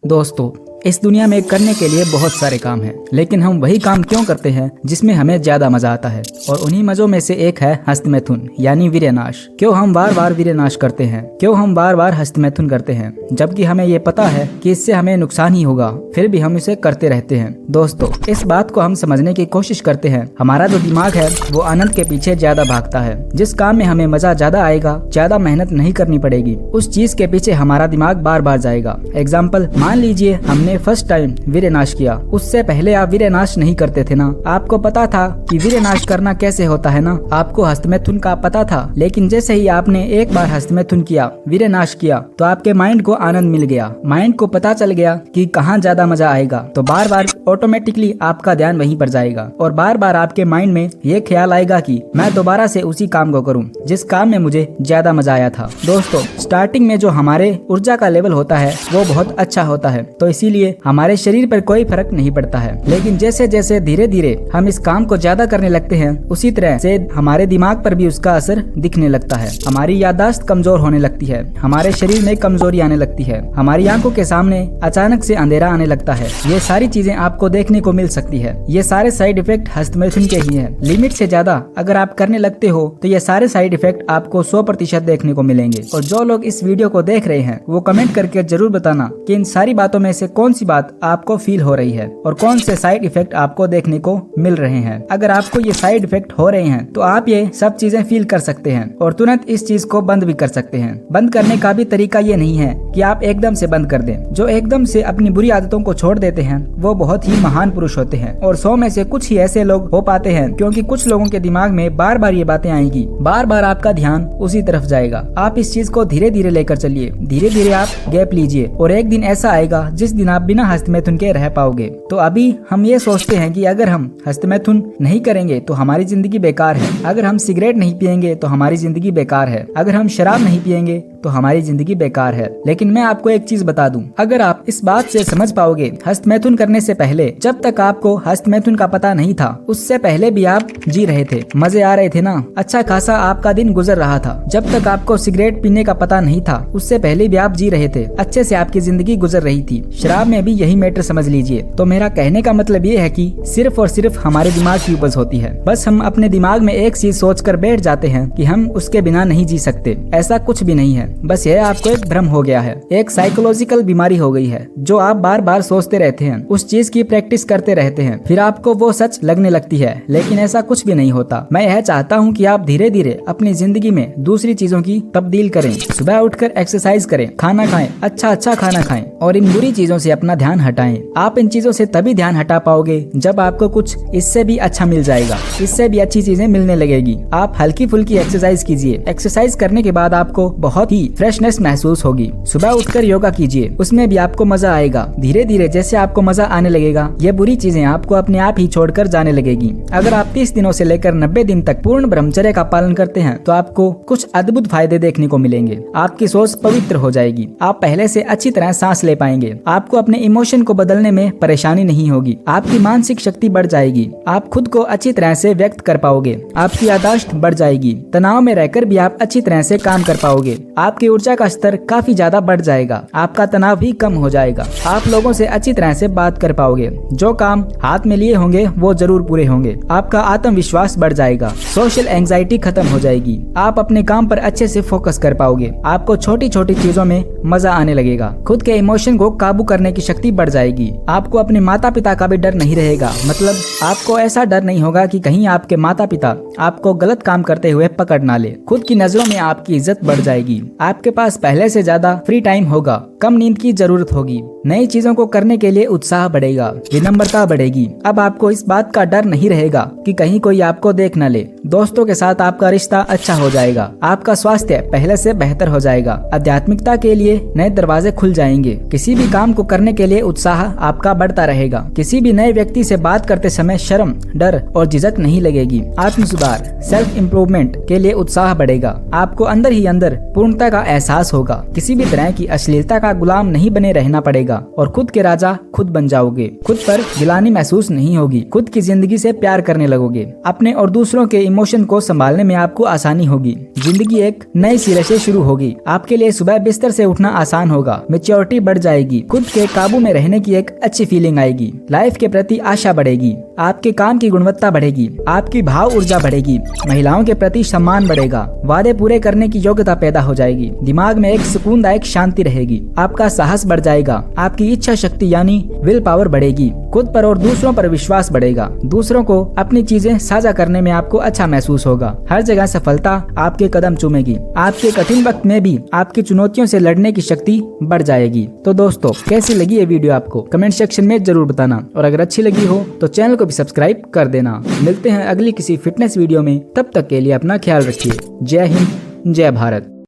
दोस्तों, इस दुनिया में करने के लिए बहुत सारे काम हैं, लेकिन हम वही काम क्यों करते हैं जिसमें हमें ज्यादा मजा आता है। और उन्हीं मजों में से एक है हस्तमैथुन यानी वीर्यनाश। क्यों हम बार बार वीर्यनाश करते हैं, क्यों हम बार बार हस्तमैथुन करते हैं, जबकि हमें ये पता है कि इससे हमें नुकसान ही होगा, फिर भी हम इसे करते रहते हैं। दोस्तों, इस बात को हम समझने की कोशिश करते हैं। हमारा जो दिमाग है वो आनंद के पीछे ज्यादा भागता है। जिस काम में हमें मजा ज्यादा आएगा, ज्यादा मेहनत नहीं करनी पड़ेगी, उस चीज के पीछे हमारा दिमाग बार बार जाएगा। एग्जाम्पल, मान लीजिए हमने फर्स्ट टाइम वीर्यनाश किया। उससे पहले आप वीर्यनाश नहीं करते थे ना। आपको पता था कि वीर्यनाश करना कैसे होता है ना। आपको हस्तमैथुन का पता था, लेकिन जैसे ही आपने एक बार हस्तमैथुन किया, वीर्यनाश किया, तो आपके माइंड को आनंद मिल गया। माइंड को पता चल गया कि कहाँ ज्यादा मजा आएगा, तो बार बार ऑटोमेटिकली आपका ध्यान वहीं पर जाएगा और बार बार आपके माइंड में ये ख्याल आएगा कि मैं दोबारा से उसी काम को करूँ जिस काम में मुझे ज्यादा मजा आया था। दोस्तों, स्टार्टिंग में जो हमारे ऊर्जा का लेवल होता है वो बहुत अच्छा होता है, तो इसीलिए हमारे शरीर पर कोई फर्क नहीं पड़ता है। लेकिन जैसे जैसे धीरे धीरे हम इस काम को ज्यादा करने लगते हैं, उसी तरह से हमारे दिमाग पर भी उसका असर दिखने लगता है। हमारी याददाश्त कमजोर होने लगती है, हमारे शरीर में कमजोरी आने लगती है, हमारी आंखों के सामने अचानक से अंधेरा आने लगता है। ये सारी चीजें आपको देखने को मिल सकती है। ये सारे साइड इफेक्ट हस्तमैथुन के ही हैं। लिमिट से ज्यादा अगर आप करने लगते हो तो ये सारे साइड इफेक्ट आपको 100% देखने को मिलेंगे। और जो लोग इस वीडियो को देख रहे हैं वो कमेंट करके जरूर बताना कि इन सारी बातों में से कौन सी बात आपको फील हो रही है और कौन से साइड इफेक्ट आपको देखने को मिल रहे हैं। अगर आपको ये साइड इफेक्ट हो रहे हैं तो आप ये सब चीजें फील कर सकते हैं और तुरंत इस चीज को बंद भी कर सकते हैं। बंद करने का भी तरीका ये नहीं है कि आप एकदम से बंद कर दें। जो एकदम से अपनी बुरी आदतों को छोड़ देते हैं वो बहुत ही महान पुरुष होते हैं, और 100 में से कुछ ही ऐसे लोग हो पाते हैं, क्योंकि कुछ लोगों के दिमाग में बार बार ये बातें आएंगी, बार बार आपका ध्यान उसी तरफ जाएगा। आप इस चीज को धीरे धीरे लेकर चलिए, धीरे धीरे आप गैप लीजिए और एक दिन ऐसा आएगा जिस दिन आप बिना हस्तमैथुन के रह पाओगे। तो अभी हम ये सोचते हैं कि अगर हम हस्तमैथुन नहीं करेंगे तो हमारी जिंदगी बेकार है, अगर हम सिगरेट नहीं पिएंगे तो हमारी जिंदगी बेकार है, अगर हम शराब नहीं पिएंगे तो हमारी जिंदगी बेकार है। लेकिन मैं आपको एक चीज बता दूं, अगर आप इस बात से समझ पाओगे, हस्तमैथुन करने से पहले, जब तक आपको हस्तमैथुन का पता नहीं था, उससे पहले भी आप जी रहे थे, मजे आ रहे थे ना, अच्छा खासा आपका दिन गुजर रहा था। जब तक आपको सिगरेट पीने का पता नहीं था, उससे पहले भी आप जी रहे थे, अच्छे से आपकी जिंदगी गुजर रही थी। शराब में भी यही मैटर समझ लीजिए। तो मेरा कहने का मतलब ये है कि सिर्फ और सिर्फ हमारे दिमाग की उपज होती है। बस हम अपने दिमाग में एक चीज सोच कर बैठ जाते हैं कि हम उसके बिना नहीं जी सकते। ऐसा कुछ भी नहीं है, बस यह आपको एक भ्रम हो गया है, एक साइकोलॉजिकल बीमारी हो गई है, जो आप बार बार सोचते रहते हैं, उस चीज की प्रैक्टिस करते रहते हैं, फिर आपको वो सच लगने लगती है। लेकिन ऐसा कुछ भी नहीं होता। मैं यह चाहता हूँ कि आप धीरे धीरे अपनी जिंदगी में दूसरी चीजों की तब्दील करें। सुबह उठकर एक्सरसाइज करें, खाना खाएं, अच्छा खाना खाएं और इन बुरी चीजों से अपना ध्यान हटाएं। आप इन चीजों से तभी ध्यान हटा पाओगे जब आपको कुछ इससे भी अच्छा मिल जाएगा, इससे भी अच्छी चीजें मिलने लगेगी। आप हल्की फुल्की एक्सरसाइज कीजिए। एक्सरसाइज करने के बाद आपको बहुत ही फ्रेशनेस महसूस होगी। सुबह उठकर योगा कीजिए, उसमें भी आपको मजा आएगा। धीरे धीरे जैसे आपको मजा आने लगेगा, ये बुरी चीजें आपको अपने आप ही छोड़कर जाने लगेगी। अगर आप 30 दिनों से लेकर 90 दिन तक पूर्ण ब्रह्मचर्य का पालन करते हैं तो आपको कुछ अद्भुत फायदे देखने को मिलेंगे। आपकी सोच पवित्र हो जाएगी, आप पहले से अच्छी तरह सांस ले पाएंगे, आपको अपने इमोशन को बदलने में परेशानी नहीं होगी, आपकी मानसिक शक्ति बढ़ जाएगी, आप खुद को अच्छी तरह से व्यक्त कर पाओगे, आपकी याददाश्त बढ़ जाएगी, तनाव में रहकर भी आप अच्छी तरह से काम कर पाओगे, आपकी ऊर्जा का स्तर काफी ज्यादा बढ़ जाएगा, आपका तनाव भी कम हो जाएगा, आप लोगों से अच्छी तरह से बात कर पाओगे, जो काम हाथ में लिए होंगे वो जरूर पूरे होंगे, आपका आत्मविश्वास बढ़ जाएगा, सोशल एंजाइटी खत्म हो जाएगी, आप अपने काम पर अच्छे से फोकस कर पाओगे, आपको छोटी छोटी चीजों में मजा आने लगेगा, खुद के इमोशन को काबू करने की शक्ति बढ़ जाएगी, आपको अपने माता पिता का भी डर नहीं रहेगा। मतलब आपको ऐसा डर नहीं होगा कि कहीं आपके माता पिता आपको गलत काम करते हुए पकड़ ना ले। खुद की नजरों में आपकी इज्जत बढ़ जाएगी, आपके पास पहले से ज्यादा फ्री टाइम होगा, कम नींद की जरूरत होगी, नई चीजों को करने के लिए उत्साह बढ़ेगा, विनम्रता बढ़ेगी। अब आपको इस बात का डर नहीं रहेगा कि कहीं कोई आपको देख न ले। दोस्तों के साथ आपका रिश्ता अच्छा हो जाएगा, आपका स्वास्थ्य पहले से बेहतर हो जाएगा, आध्यात्मिकता के लिए नए दरवाजे खुल जाएंगे, किसी भी काम को करने के लिए उत्साह आपका बढ़ता रहेगा, किसी भी नए व्यक्ति से बात करते समय शर्म, डर और झिझक नहीं लगेगी, आत्म सुधार, सेल्फ इम्प्रूवमेंट के लिए उत्साह बढ़ेगा, आपको अंदर ही अंदर पूर्णता का एहसास होगा, किसी भी तरह की अश्लीलता का गुलाम नहीं बने रहना पड़ेगा और खुद के राजा खुद बन जाओगे, खुद पर गिलानी महसूस नहीं होगी, खुद की जिंदगी से प्यार करने लगोगे, अपने और दूसरों के इमोशन को संभालने में आपको आसानी होगी, जिंदगी एक नए सिरे से शुरू होगी, आपके लिए सुबह बिस्तर से उठना आसान होगा, मैच्योरिटी बढ़ जाएगी, खुद के काबू में रहने की एक अच्छी फीलिंग आएगी। लाइफ के प्रति आशा बढ़ेगी, आपके काम की गुणवत्ता बढ़ेगी, आपकी भाव ऊर्जा बढ़ेगी, महिलाओं के प्रति सम्मान बढ़ेगा, वादे पूरे करने की योग्यता पैदा हो जाएगी, दिमाग में एक सुकूनदायक शांति रहेगी, आपका साहस बढ़ जाएगा, आपकी इच्छा शक्ति यानी विल पावर बढ़ेगी, खुद पर और दूसरों पर विश्वास बढ़ेगा, दूसरों को अपनी चीजें साझा करने में आपको अच्छा महसूस होगा, हर जगह सफलता आपके कदम चूमेगी, आपके कठिन वक्त में भी आपकी चुनौतियों से लड़ने की शक्ति बढ़ जाएगी। तो दोस्तों, कैसी लगी ये वीडियो आपको कमेंट सेक्शन में जरूर बताना, और अगर अच्छी लगी हो तो चैनल को भी सब्सक्राइब कर देना। मिलते हैं अगली किसी फिटनेस वीडियो में, तब तक के लिए अपना ख्याल रखिए। जय हिंद, जय भारत।